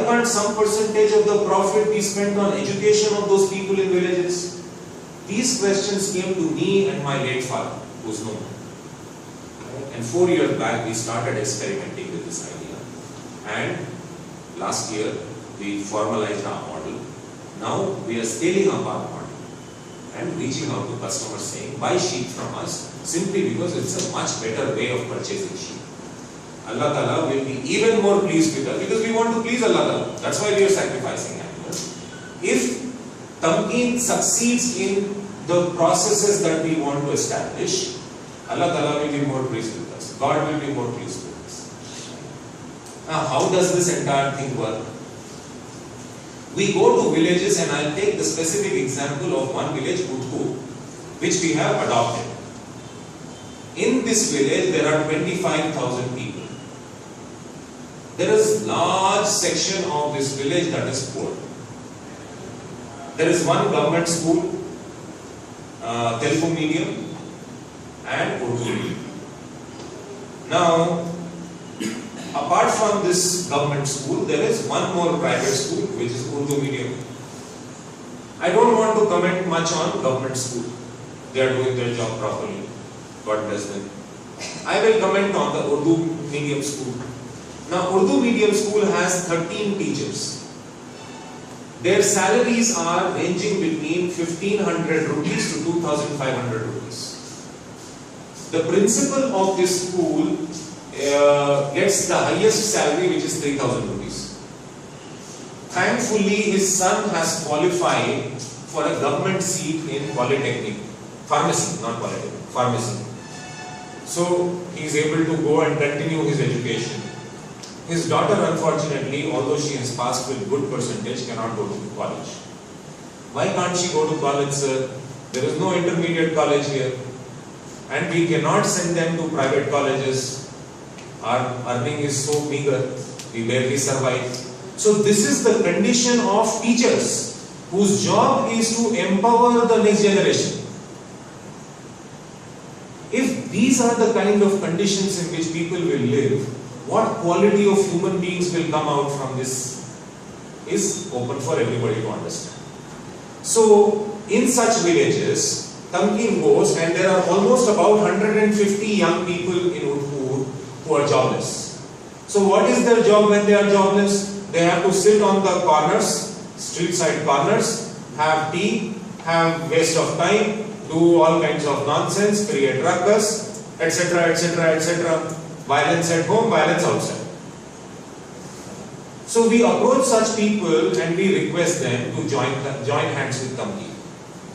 can't some percentage of the profit be spent on education of those people in villages? These questions came to me and my late father, who's no more. And 4 years back, we started experimenting with this idea. And last year, we formalized our model. Now, we are scaling up our model and reaching out to customers saying, buy sheep from us, simply because it's a much better way of purchasing sheep. Allah Ta'ala will be even more pleased with us, because we want to please Allah Ta'ala. That's why we are sacrificing animals. If Tamkeen succeeds in the processes that we want to establish, Allah Ta'ala will be more pleased with us. God will be more pleased with us. Now, how does this entire thing work? We go to villages, and I'll take the specific example of one village, Udhu, which we have adopted. In this village, there are 25,000 people. There is large section of this village that is poor. There is one government school, Telugu medium, and Urdu medium. Now, apart from this government school, there is one more private school, which is Urdu medium. I don't want to comment much on government school. They are doing their job properly. God bless them. I will comment on the Urdu medium school. Now, Urdu medium school has 13 teachers. Their salaries are ranging between 1,500 rupees to 2,500 rupees. The principal of this school gets the highest salary, which is 3,000 rupees. Thankfully, his son has qualified for a government seat in Polytechnic. Pharmacy, not Polytechnic, pharmacy. So, he is able to go and continue his education. His daughter, unfortunately, although she has passed with good percentage, cannot go to college. Why can't she go to college, sir? There is no intermediate college here. And we cannot send them to private colleges. Our earning is so meager, we barely survive. So this is the condition of teachers, whose job is to empower the next generation. If these are the kind of conditions in which people will live, what quality of human beings will come out from this is open for everybody to understand. So, in such villages, Tamkeen goes, and there are almost about 150 young people in Udhu who are jobless. So, what is their job when they are jobless? They have to sit on the corners, street side corners, have tea, have waste of time, do all kinds of nonsense, create ruckus, etc., etc., etc. Violence at home, violence outside. So we approach such people and we request them to join hands with Tamkeen.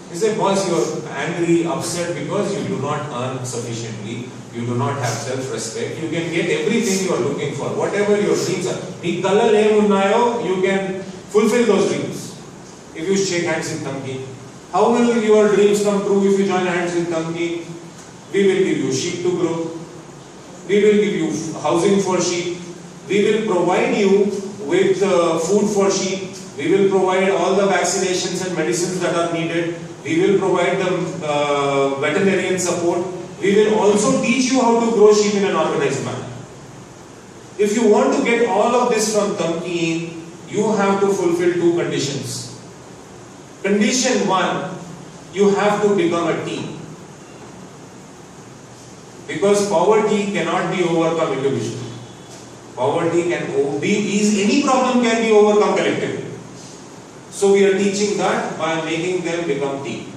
We say, boss, you are angry, upset because you do not earn sufficiently, you do not have self-respect, you can get everything you are looking for, whatever your dreams are. You can fulfill those dreams if you shake hands with Tamkeen. How will your dreams come true if you join hands with Tamkeen? We will give you sheep to grow. We will give you housing for sheep. We will provide you with food for sheep. We will provide all the vaccinations and medicines that are needed. We will provide the veterinarian support. We will also teach you how to grow sheep in an organized manner. If you want to get all of this from Tamkeen, you have to fulfill two conditions. Condition one, you have to become a team. Because poverty cannot be overcome individually. Poverty can any problem can be overcome collectively. So we are teaching that by making them become team.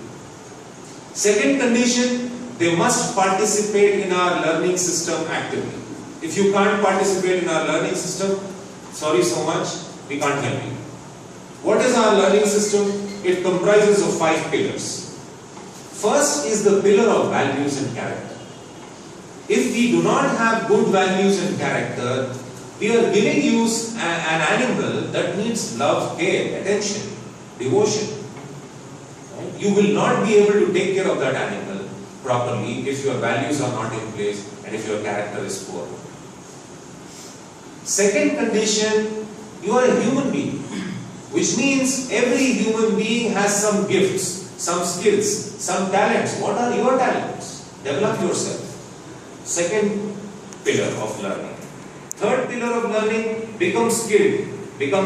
Second condition, they must participate in our learning system actively. If you can't participate in our learning system, sorry so much, we can't help you. What is our learning system? It comprises of 5 pillars. First is the pillar of values and character. If we do not have good values and character, we are giving you an animal that needs love, care, attention, devotion. Right? You will not be able to take care of that animal properly if your values are not in place and if your character is poor. Second condition, you are a human being, which means every human being has some gifts, some skills, some talents. What are your talents? Develop yourself. Second pillar of learning. Third pillar of learning, become skilled, become